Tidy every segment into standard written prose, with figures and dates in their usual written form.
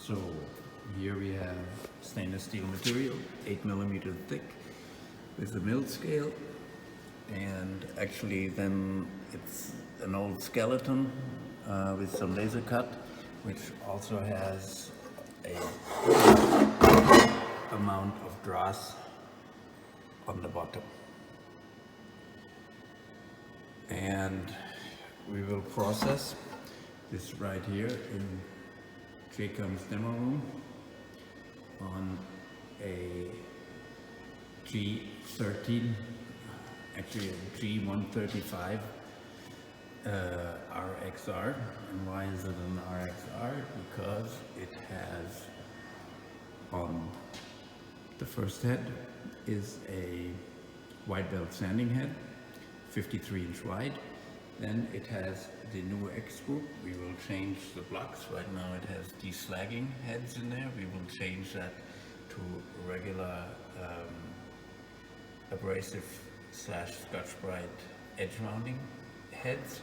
So here we have stainless steel material, 8mm thick with the mill scale, and actually then it's an old skeleton with some laser cut, which also has a amount of dross on the bottom. And we will process this right here in Gecam's demo room on a G135 RXR. And why is it an RXR? Because it has, on the first head is a wide belt sanding head, 53-inch wide. Then it has the new X group. We will change the blocks. Right now it has deslagging heads in there. We will change that to regular abrasive / Scotch-Brite edge rounding heads.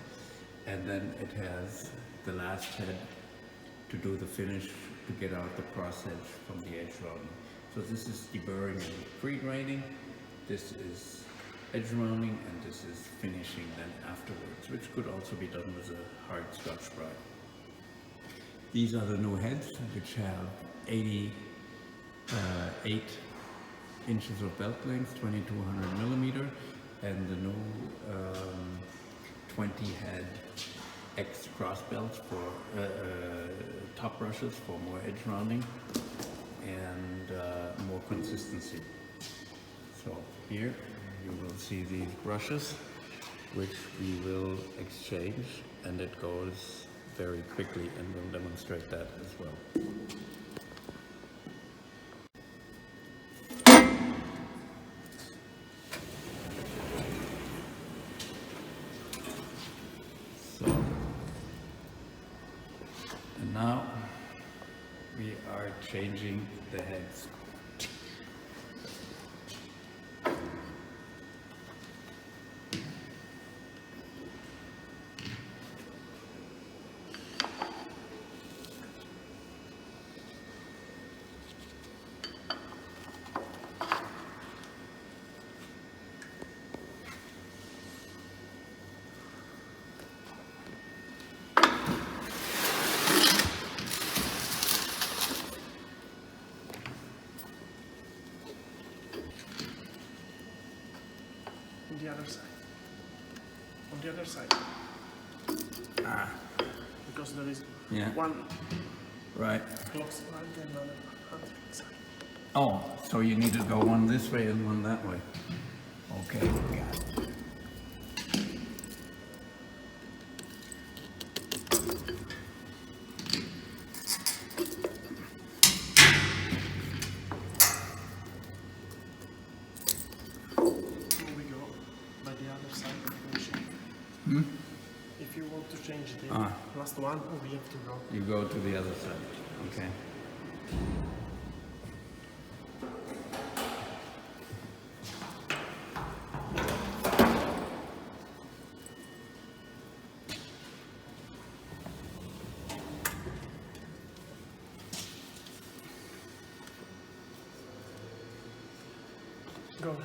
And then it has the last head to do the finish, to get out the cross edge from the edge rounding. So this is deburring and pre-graining. This is edge rounding, and this is finishing then afterwards, which could also be done with a hard Scotch-Brite. These are the new heads, which have 88 inches of belt length, 2200mm, and the new 20 head X cross belts for top brushes for more edge rounding and more consistency. So here you will see these brushes, which we will exchange, and it goes very quickly, and we'll demonstrate that as well. So, and now we are changing the heads. On the other side. On the other side. Ah. Because there is one right close right and another on the side. Oh, so you need to go one this way and one that way. Okay, got it. If you want to change the last one, we have to go. You go to the other side. Okay. Go.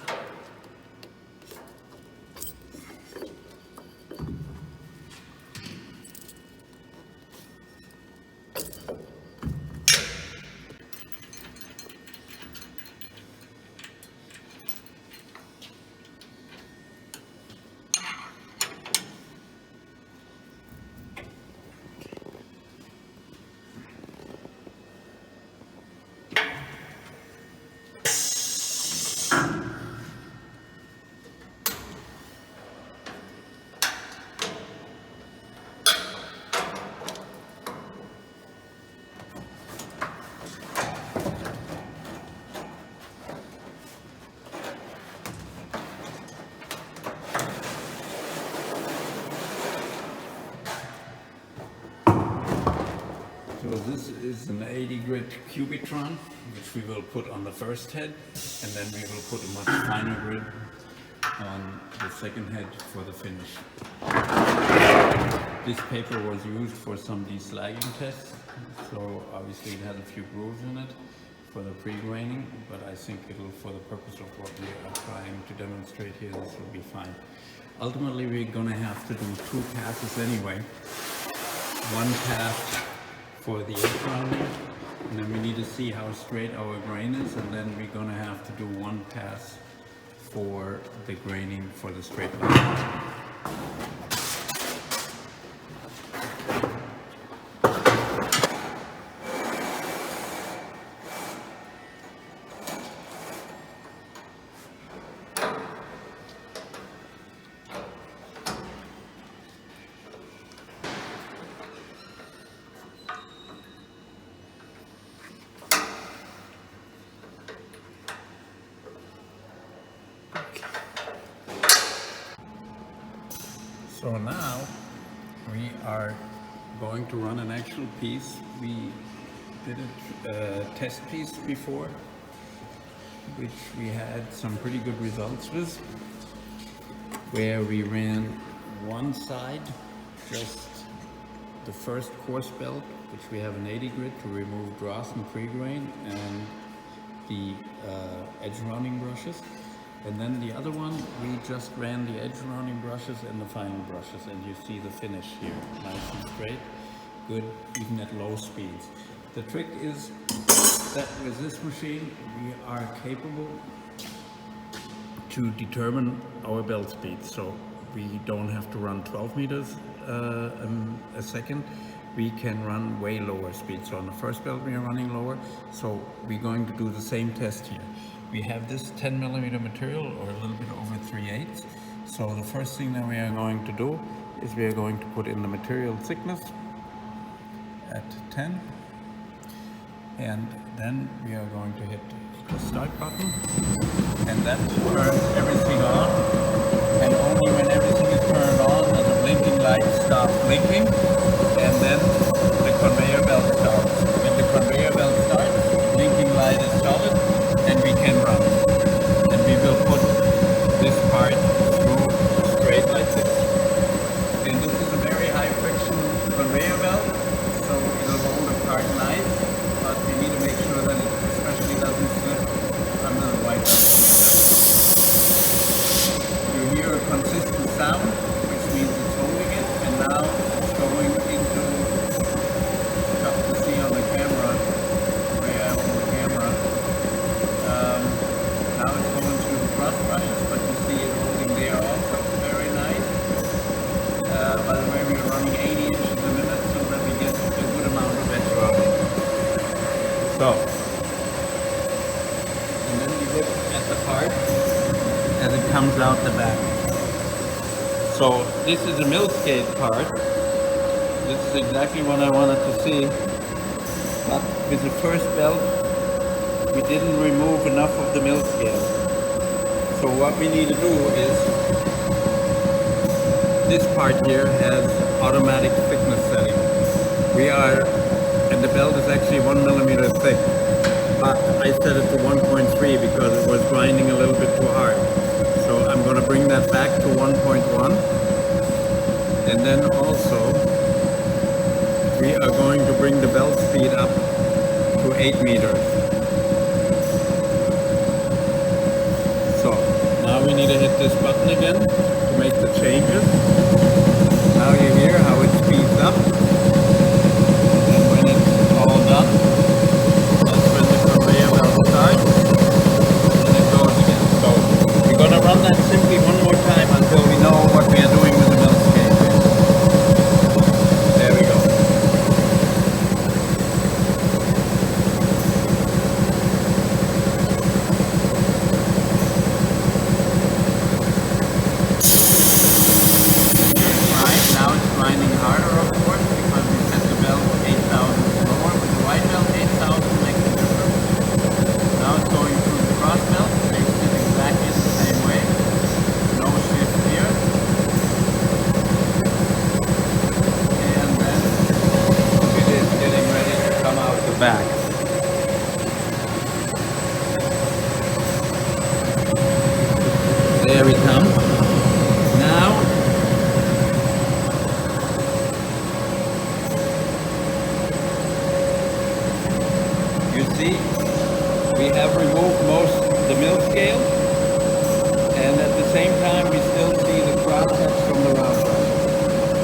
So this is an 80 grit Cubitron, which we will put on the first head, and then we will put a much finer grid on the second head for the finish. This paper was used for some deslagging tests, So obviously it has a few grooves in it for the pre-graining, but I think it'll, for the purpose of what we are trying to demonstrate here, this will be fine. Ultimately, we're gonna have to do 2 passes anyway. One pass for the edge rounding, and then we need to see how straight our grain is, and then we're gonna have to do 1 pass for the graining for the straight line. So now we are going to run an actual piece. We did a test piece before, which we had some pretty good results with, where we ran one side, just the first coarse belt, which we have an 80 grit to remove dross and pre-grain, and the edge rounding brushes. And then the other one, we just ran the edge rounding brushes and the final brushes, and you see the finish here, nice and straight, good, even at low speeds. The trick is that with this machine, we are capable to determine our belt speed. So we don't have to run 12 meters a second. We can run way lower speed. So on the first belt, we are running lower. So we're going to do the same test here. We have this 10 millimeter material, or a little bit over 3/8. So the first thing that we are going to do is we are going to put in the material thickness at 10. And then we are going to hit the start button, and that turns everything on. And only when everything is turned on does the blinking light stop blinking, and then the conveyor belt starts. When the conveyor belt starts, the blinking light is solid, and we can run. And we will put this part through straight like this. And this is a very high friction conveyor belt, so it'll hold the part nice, but we need to make sure that it especially doesn't slip under the white belt. You hear a consistent sound, which means it's holding it, and now it's going into, tough to see on the camera, way out on the camera. Now it's going through the cross brushes, but you see it holding there also, very nice. By the way, we are running 80 inches a minute, so that we get a good amount of edge routing. So, and then we look at the part as it comes out the back. So this is a mill skate part. This is exactly what I wanted to see. But with the first belt, we didn't remove enough of the mill scale. So what we need to do is, this part here has automatic thickness setting. And the belt is actually 1 millimeter thick, but I set it to 1.3 because it was grinding a little bit too hard. So I'm going to bring that back to 1.1, and then also we are going to bring the belt speed up to 8 meters. So now we need to hit this button again to make the changes. Now you hear how it speeds up, and when it's all done, that's when the conveyor belt starts, and it goes again. So we're going to run that simply one more time until we know what we are doing with the mill scale. There we go. Now it's grinding harder, of course,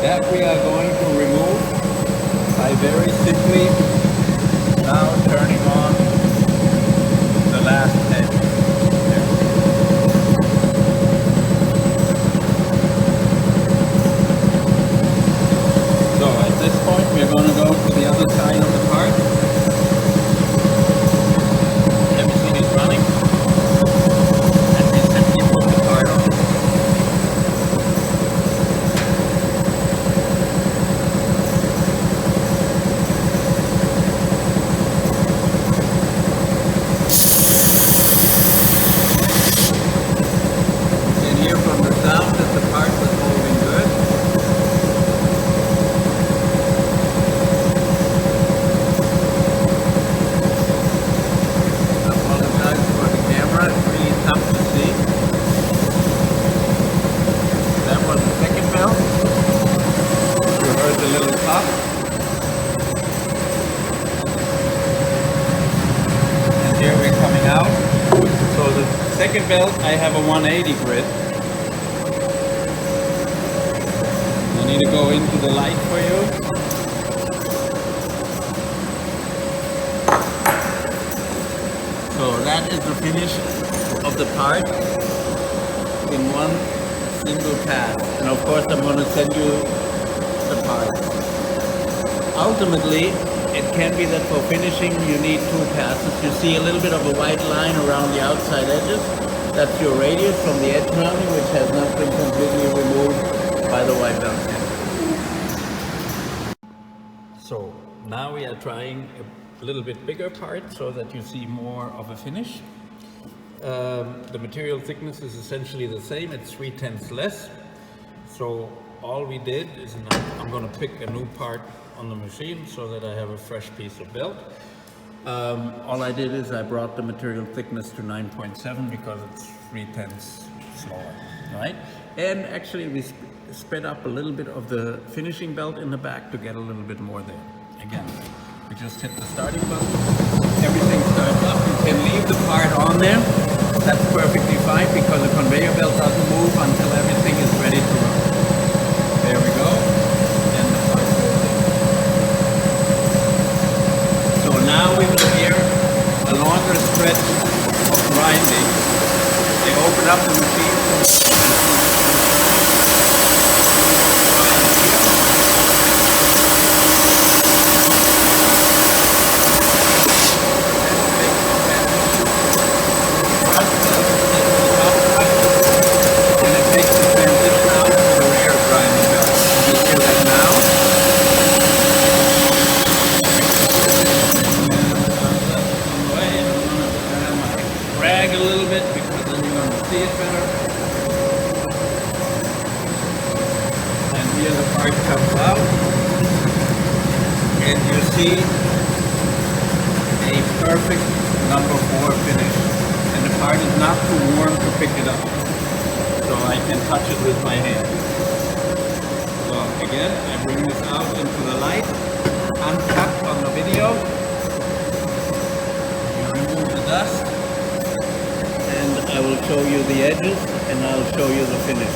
That we are going to remove by very simply now turning on the last head. So at this point we are going to go to the other side of the part. Everything is running. And we simply put the part on. Second belt, I have a 180 grit. I need to go into the light for you. So that is the finish of the part in one single pass. And of course I'm going to send you the part. Ultimately, it can be that for finishing you need 2 passes. You see a little bit of a white line around the outside edges. That's your radius from the edge mounting, which has not been completely removed by the white belt. So now we are trying a little bit bigger part so that you see more of a finish. The material thickness is essentially the same. It's 3/10 less. So all we did is I'm going to pick a new part on the machine so that I have a fresh piece of belt. All I did is I brought the material thickness to 9.7 because it's 3/10 smaller, right? And actually we sped up a little bit of the finishing belt in the back to get a little bit more there. Again, we just hit the starting button, everything starts up. You can leave the part on there. That's perfectly fine because the conveyor belt doesn't move until everything is ready to run. There we go. And the part goes in. So now we will hear a longer stretch of grinding. They open up the machine. Comes out and you see a perfect number 4 finish, and the part is not too warm to pick it up, so I can touch it with my hand. So again, I bring this out into the light, uncut on the video, you remove the dust, and I will show you the edges and I'll show you the finish.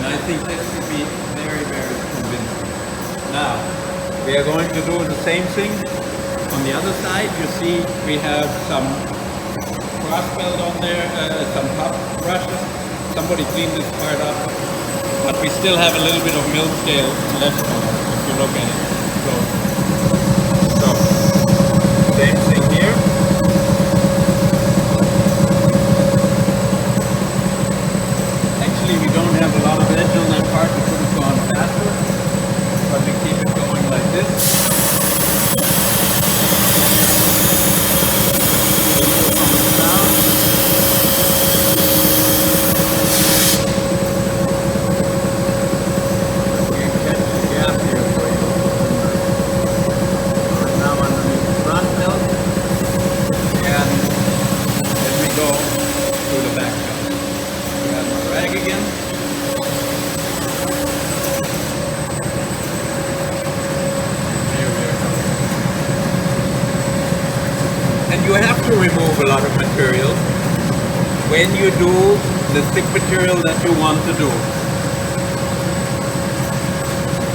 I think this will be very, very convincing. Now, we are going to do the same thing on the other side. You see we have some cross belt on there, some top brushes. Somebody cleaned this part up, but we still have a little bit of mill scale left on it, if you look at it. So same thing here. We don't have a lot of edge on that part, we could have gone faster, but we keep it going like this. The needle comes down. We can catch the gap here for you. We're now underneath the front belt. when you do the thick material that you want to do.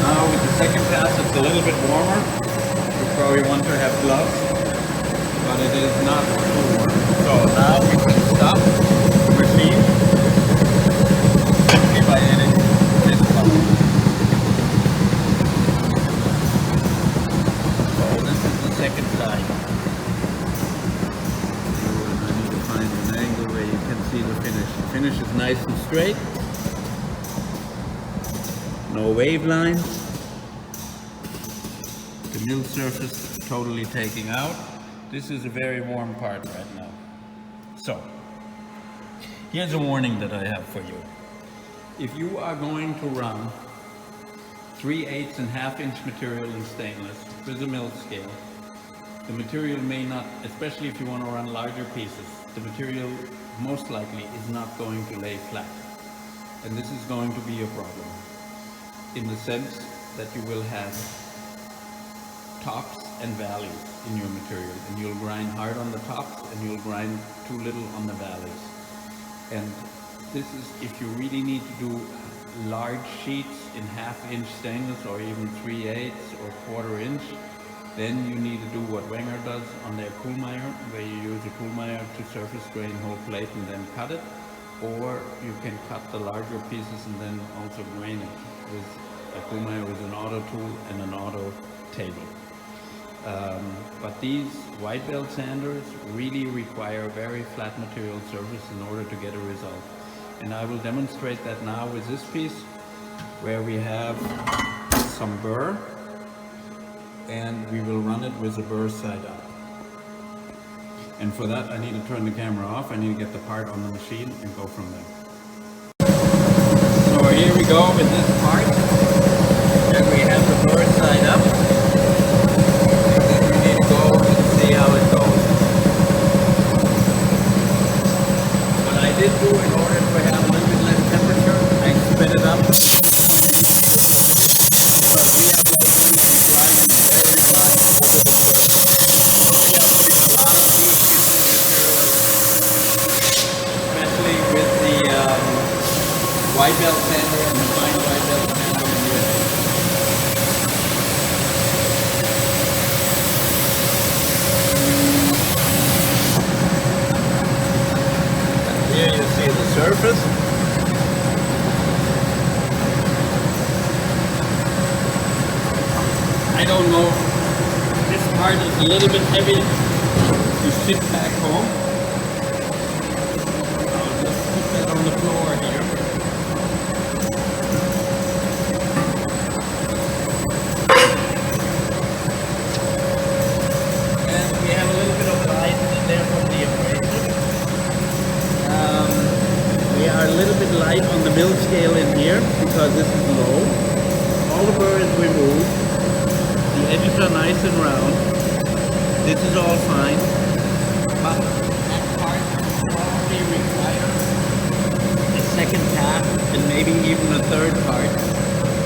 Now with the second pass it's a little bit warmer. You probably want to have gloves, but it is not too warm. So now we can stop the machine simply by hitting this button. So this is the second side. I need to find an angle where you can see the finish. The finish is nice and straight. No wave lines. The mill surface totally taking out. This is a very warm part right now. So, here's a warning that I have for you. If you are going to run 3/8 and 1/2 inch material in stainless with a mill scale, the material may not, especially if you want to run larger pieces, the material most likely is not going to lay flat. And this is going to be a problem in the sense that you will have tops and valleys in your material, and you'll grind hard on the tops and you'll grind too little on the valleys. And this is if you really need to do large sheets in 1/2 inch stainless or even 3/8 or 1/4 inch, then you need to do what Wenger does on their Koolmeyer, where you use a Koolmeyer to surface grain whole plate and then cut it, or you can cut the larger pieces and then also grain it with a Koolmeyer with an auto tool and an auto table. But these white belt sanders really require very flat material surface in order to get a result. And I will demonstrate that now with this piece where we have some burr, and we will run it with the burr side up. And for that I need to turn the camera off, I need to get the part on the machine and go from there. So here we go with this part, and we have the burr side up. How it goes. What I did do in order to have a little bit less temperature, I sped it up. Because we are going to be grinding very dry over the burr. So we are putting a lot of heat into the material, especially with the white belt sander and the fine white belt sander in here. Here you see the surface. I don't know, this part is a little bit heavy to sit back home. I'll just put that on the floor here. And we have a little bit of light in there from the abrasive. We are a little bit light on the mill scale in here because this is low. All the burr is removed. The edges are nice and round. This is all fine. But that part probably requires a second pass and maybe even a third part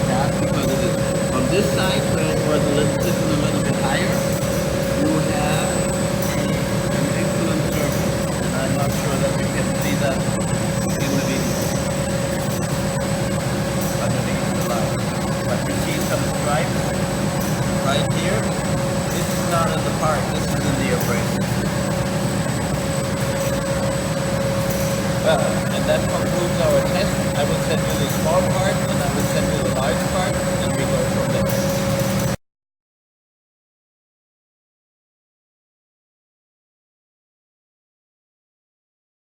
pass because it is on this side where it was sitting a little bit higher. You have an excellent surface, and I'm not sure that you can see that in the video underneath the line. But you see some stripes right here. This is not in the part, this is in the abrasive. Well, and that concludes our test. I will send you the small part and I will send you the large part.